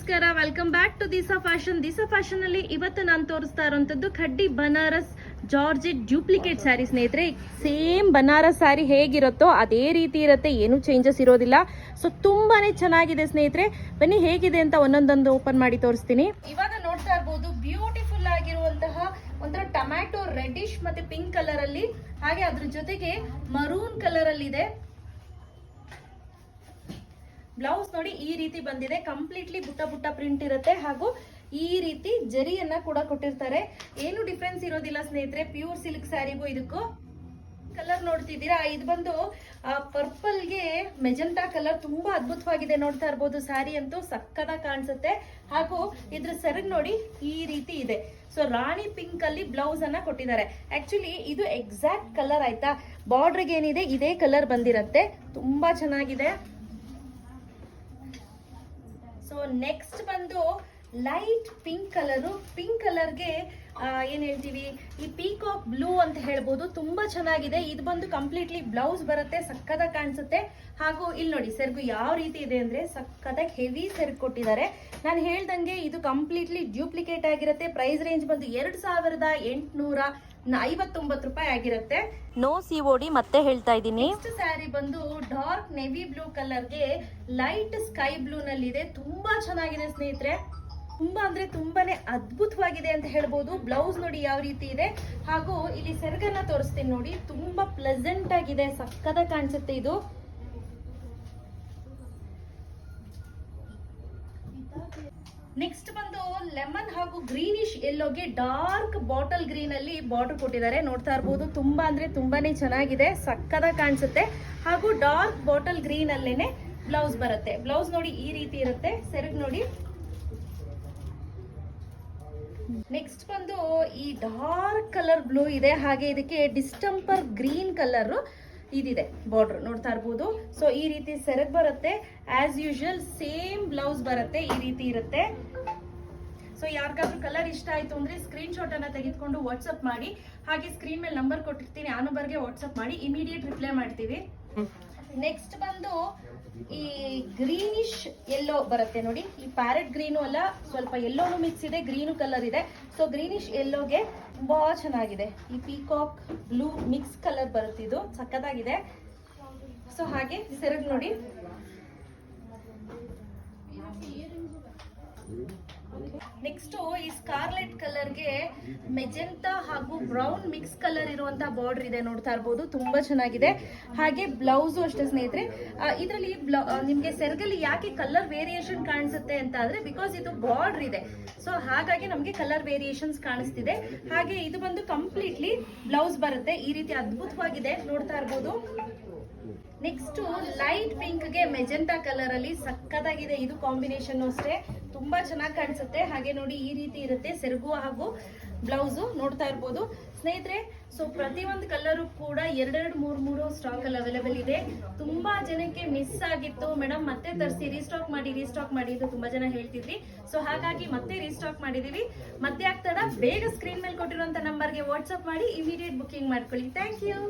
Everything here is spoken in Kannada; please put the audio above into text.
ನಮಸ್ಕಾರ, ವೆಲ್ಕಮ್ ಬ್ಯಾಕ್ ಟು ದಿಸಾ ಫ್ಯಾಷನ್ ಅಲ್ಲಿ ಇವತ್ತು ನಾನು ತೋರಿಸ್ತಾ ಇರುವಂತದ್ದು ಖಡ್ಡಿ ಬನಾರಸ್ ಜಾರ್ಜೆಟ್ ಡ್ಯೂಪ್ಲಿಕೇಟ್ ಸ್ಯಾರಿ. ಸ್ನೇಹಿತರೆ, ಸೇಮ್ ಬನಾರಸ್ ಸ್ಯಾರಿ ಹೇಗಿರುತ್ತೋ ಅದೇ ರೀತಿ ಇರುತ್ತೆ, ಏನು ಚೇಂಜಸ್ ಇರೋದಿಲ್ಲ. ಸೊ ತುಂಬಾನೇ ಚೆನ್ನಾಗಿದೆ ಸ್ನೇಹಿತರೆ. ಬನ್ನಿ ಹೇಗಿದೆ ಅಂತ ಒಂದೊಂದೊಂದು ಓಪನ್ ಮಾಡಿ ತೋರಿಸ್ತೀನಿ. ಇವಾಗ ನೋಡ್ತಾ ಇರ್ಬೋದು, ಬ್ಯೂಟಿಫುಲ್ ಆಗಿರುವಂತಹ ಒಂಥರ ಟೊಮ್ಯಾಟೊ ರೆಡಿಶ್ ಮತ್ತೆ ಪಿಂಕ್ ಕಲರ್ ಅಲ್ಲಿ, ಹಾಗೆ ಅದ್ರ ಜೊತೆಗೆ ಮರೂನ್ ಕಲರ್ ಅಲ್ಲಿ ಇದೆ. ಬ್ಲೌಸ್ ನೋಡಿ ಈ ರೀತಿ ಬಂದಿದೆ, ಕಂಪ್ಲೀಟ್ಲಿ ಬುಟ್ಟ ಬುಟ್ಟ ಪ್ರಿಂಟ್ ಇರುತ್ತೆ, ಹಾಗೂ ಈ ರೀತಿ ಜರಿಯನ್ನ ಕೂಡ ಕೊಟ್ಟಿರ್ತಾರೆ. ಏನು ಡಿಫ್ರೆನ್ಸ್ ಇರೋದಿಲ್ಲ ಸ್ನೇಹಿತರೆ, ಪ್ಯೂರ್ ಸಿಲ್ಕ್ ಸ್ಯಾರಿಗೂ ಇದಕ್ಕೂ. ಕಲರ್ ನೋಡ್ತಿದ್ದೀರಾ, ಇದು ಬಂದು ಪರ್ಪಲ್ಗೆ ಮೆಜೆಂಟಾ ಕಲರ್, ತುಂಬಾ ಅದ್ಭುತವಾಗಿದೆ. ನೋಡ್ತಾ ಇರ್ಬೋದು, ಸ್ಯಾರಿ ಅಂತೂ ಸಕ್ಕದಾಗಿ ಕಾಣಿಸುತ್ತೆ. ಹಾಗೂ ಇದ್ರ ಸೆರಗ್ ನೋಡಿ ಈ ರೀತಿ ಇದೆ. ಸೊ ರಾಣಿ ಪಿಂಕ್ ಅಲ್ಲಿ ಬ್ಲೌಸ್ ಅನ್ನ ಕೊಟ್ಟಿದ್ದಾರೆ. ಆಕ್ಚುಲಿ ಇದು ಎಕ್ಸಾಕ್ಟ್ ಕಲರ್ ಆಯ್ತಾ, ಬಾರ್ಡರ್ಗೆ ಏನಿದೆ ಇದೇ ಕಲರ್ ಬಂದಿರತ್ತೆ, ತುಂಬಾ ಚೆನ್ನಾಗಿದೆ. ಸೊ ನೆಕ್ಸ್ಟ್ ಬಂದು ಲೈಟ್ ಪಿಂಕ್ ಕಲರು. ಪಿಂಕ್ ಕಲರ್ಗೆ ಏನ್ ಹೇಳ್ತೀವಿ, ಈ ಪೀಕಾಕ್ ಬ್ಲೂ ಅಂತ ಹೇಳ್ಬೋದು, ತುಂಬಾ ಚೆನ್ನಾಗಿದೆ. ಇದು ಬಂದು ಕಂಪ್ಲೀಟ್ಲಿ ಬ್ಲೌಸ್ ಬರುತ್ತೆ, ಸಕ್ಕದಾಗಿ ಕಾಣಿಸುತ್ತೆ. ಹಾಗೂ ಇಲ್ಲಿ ನೋಡಿ ಸೆರ್ಗು ಯಾವ ರೀತಿ ಇದೆ ಅಂದ್ರೆ ಸಕ್ಕದಾಗಿ ಹೆವಿ ಸೆರ್ಗ್ ಕೊಟ್ಟಿದ್ದಾರೆ. ನಾನು ಹೇಳ್ದಂಗೆ ಇದು ಕಂಪ್ಲೀಟ್ಲಿ ಡ್ಯೂಪ್ಲಿಕೇಟ್ ಆಗಿರುತ್ತೆ. ಪ್ರೈಸ್ ರೇಂಜ್ ಬಂದು 2859 ರೂಪಾಯಿ ಆಗಿರುತ್ತೆ. ನೋ ಸಿಒಡಿ ಮತ್ತೆ ಹೇಳ್ತಾ ಇದ್ದೀನಿ. ನೆಕ್ಸ್ಟ್ ಸ್ಯಾರಿ ಬಂದು ಡಾರ್ಕ್ ನೆವಿ ಬ್ಲೂ ಕಲರ್ಗೆ ಲೈಟ್ ಸ್ಕೈ ಬ್ಲೂ ನಲ್ಲಿ ಇದೆ. ತುಂಬಾ ಚೆನ್ನಾಗಿದೆ ಸ್ನೇಹಿತರೆ, ತುಂಬಾ ಅಂದ್ರೆ ತುಂಬಾನೇ ಅದ್ಭುತವಾಗಿದೆ ಅಂತ ಹೇಳ್ಬೋದು. ಬ್ಲೌಸ್ ನೋಡಿ ಯಾವ ರೀತಿ ಇದೆ, ಹಾಗೂ ಇಲ್ಲಿ ಸೆರಗನ್ನ ತೋರಿಸ್ತೀನಿ ನೋಡಿ, ತುಂಬಾ ಪ್ಲೆಸೆಂಟ್ ಆಗಿದೆ, ಸಕ್ಕದಾಗಿ ಕಾಣಿಸುತ್ತೆ ಇದು. ನೆಕ್ಸ್ಟ್ ಬಂದು ಲೆಮನ್ ಹಾಗೂ ಗ್ರೀನಿಶ್ ಎಲ್ಲೋಗೆ ಡಾರ್ಕ್ ಬಾಟಲ್ ಗ್ರೀನ್ ಅಲ್ಲಿ ಬಾರ್ಡರ್ ಕೊಟ್ಟಿದ್ದಾರೆ. ನೋಡ್ತಾ ಇರ್ಬೋದು, ತುಂಬಾ ಅಂದ್ರೆ ತುಂಬಾನೇ ಚೆನ್ನಾಗಿದೆ, ಸಕ್ಕದಾಗಿ ಕಾಣಿಸುತ್ತೆ. ಹಾಗೂ ಡಾರ್ಕ್ ಬಾಟಲ್ ಗ್ರೀನ್ ಅಲ್ಲೇನೆ ಬ್ಲೌಸ್ ಬರುತ್ತೆ. ಬ್ಲೌಸ್ ನೋಡಿ ಈ ರೀತಿ ಇರುತ್ತೆ, ಸೆರಗ್ ನೋಡಿ. ನೆಕ್ಸ್ಟ್ ಬಂದು ಈ ಡಾರ್ಕ್ ಕಲರ್ ಬ್ಲೂ ಇದೆ, ಹಾಗೆ ಇದಕ್ಕೆ ಡಿಸ್ಟಂಪರ್ ಗ್ರೀನ್ ಕಲರ್ ಇದಿದೆ ಬಾರ್ಡರ್, ನೋಡ್ತಾ ಇರ್ಬೋದು. ಸೊ ಈ ರೀತಿ ಸೆರಗ್ ಬರುತ್ತೆ. ಆಸ್ ಯೂಶುವಲ್ ಸೇಮ್ ಬ್ಲೌಸ್ ಬರುತ್ತೆ, ಈ ರೀತಿ ಇರುತ್ತೆ. ಸೊ ಯಾರಿಗಾದ್ರೂ ಕಲರ್ ಇಷ್ಟ ಆಯ್ತು ಅಂದ್ರೆ ಸ್ಕ್ರೀನ್ ಶಾಟ್ ಅನ್ನ ತೆಗೆದುಕೊಂಡು ವಾಟ್ಸ್ಆಪ್ ಮಾಡಿ. ಹಾಗೆ ಸ್ಕ್ರೀನ್ ಮೇಲೆ ನಂಬರ್ ಕೊಟ್ಟಿರ್ತೀನಿ, ಆ ನಂಬರ್ಗೆ ವಾಟ್ಸ್ಆಪ್ ಮಾಡಿ, ಇಮಿಡಿಯೇಟ್ ರಿಪ್ಲೈ ಮಾಡ್ತೀವಿ. ನೆಕ್ಸ್ಟ್ ಬಂದು ಈ ಗ್ರೀನಿಶ್ ಎಲ್ಲೋ ಬರುತ್ತೆ ನೋಡಿ, ಈ ಪ್ಯಾರೆಟ್ ಗ್ರೀನು ಅಲ್ಲ, ಸ್ವಲ್ಪ ಎಲ್ಲೋನು ಮಿಕ್ಸ್ ಇದೆ, ಗ್ರೀನು ಕಲರ್ ಇದೆ. ಸೊ ಗ್ರೀನಿಶ್ ಎಲ್ಲೋಗೆ ತುಂಬಾ ಚೆನ್ನಾಗಿದೆ. ಈ ಪೀಕಾಕ್ ಬ್ಲೂ ಮಿಕ್ಸ್ ಕಲರ್ ಬರುತ್ತೆ, ಇದು ಸಕ್ಕತ್ತಾಗಿದೆ. ಸೊ ಹಾಗೆ ಸೆರಗ್ ನೋಡಿ. ನೆಕ್ಸ್ಟ್ ಈ ಸ್ಕಾರ್ಲೆಟ್ ಕಲರ್ಗೆ ಮೆಜೆಂಟಾ ಹಾಗೂ ಬ್ರೌನ್ ಮಿಕ್ಸ್ ಕಲರ್ ಇರುವಂತಹ ಬಾರ್ಡರ್ ಇದೆ, ನೋಡ್ತಾ ಇರ್ಬೋದು, ತುಂಬಾ ಚೆನ್ನಾಗಿದೆ. ಹಾಗೆ ಬ್ಲೌಸು ಅಷ್ಟೇ ಸ್ನೇಹಿತರೆ. ಇದರಲ್ಲಿ ನಿಮ್ಗೆ ಸೆರಗಲ್ಲಿ ಯಾಕೆ ಕಲರ್ ವೇರಿಯೇಷನ್ ಕಾಣಿಸುತ್ತೆ ಅಂತ ಆದ್ರೆ, ಬಿಕಾಸ್ ಇದು ಬಾರ್ಡರ್ ಇದೆ, ಸೊ ಹಾಗಾಗಿ ನಮ್ಗೆ ಕಲರ್ ವೇರಿಯೇಷನ್ಸ್ ಕಾಣಿಸ್ತಿದೆ. ಹಾಗೆ ಇದು ಬಂದು ಕಂಪ್ಲೀಟ್ಲಿ ಬ್ಲೌಸ್ ಬರುತ್ತೆ, ಈ ರೀತಿ ಅದ್ಭುತವಾಗಿದೆ, ನೋಡ್ತಾ ಇರ್ಬೋದು. ನೆಕ್ಸ್ಟ್ ಲೈಟ್ ಪಿಂಕ್ ಗೆ ಮೆಜೆಂಟಾ ಕಲರ್ ಅಲ್ಲಿ ಸಕ್ಕತ್ತಾಗಿದೆ, ಇದು ಕಾಂಬಿನೇಷನ್ ಅಷ್ಟೇ, ತುಂಬಾ ಚೆನ್ನಾಗಿ ಕಾಣಿಸುತ್ತೆ. ಹಾಗೆ ನೋಡಿ ಈ ರೀತಿ ಇರುತ್ತೆ ಸೆರಗು ಹಾಗೂ ಬ್ಲೌಸು, ನೋಡ್ತಾ ಇರ್ಬೋದು ಸ್ನೇಹಿತರೆ. ಸೊ ಪ್ರತಿಯೊಂದು ಕಲರು ಕೂಡ 2-3 ಸ್ಟಾಕ್ ಅಲ್ಲಿ ಅವೈಲೇಬಲ್ ಇದೆ. ತುಂಬಾ ಜನಕ್ಕೆ ಮಿಸ್ ಆಗಿತ್ತು, ಮೇಡಮ್ ಮತ್ತೆ ತರಿಸಿ ರೀಸ್ಟಾಕ್ ಮಾಡಿ ಅಂತ ತುಂಬಾ ಜನ ಹೇಳ್ತಿದ್ರಿ. ಸೊ ಹಾಗಾಗಿ ಮತ್ತೆ ರೀಸ್ಟಾಕ್ ಮಾಡಿದೀವಿ. ಮತ್ತೆ ಆಗ್ತಡ ಬೇಗ ಸ್ಕ್ರೀನ್ ಮೇಲೆ ಕೊಟ್ಟಿರುವಂತ ನಂಬರ್ಗೆ ವಾಟ್ಸ್ಆಪ್ ಮಾಡಿ ಇಮಿಡಿಯೇಟ್ ಬುಕಿಂಗ್ ಮಾಡ್ಕೊಳ್ಳಿ. Thank you.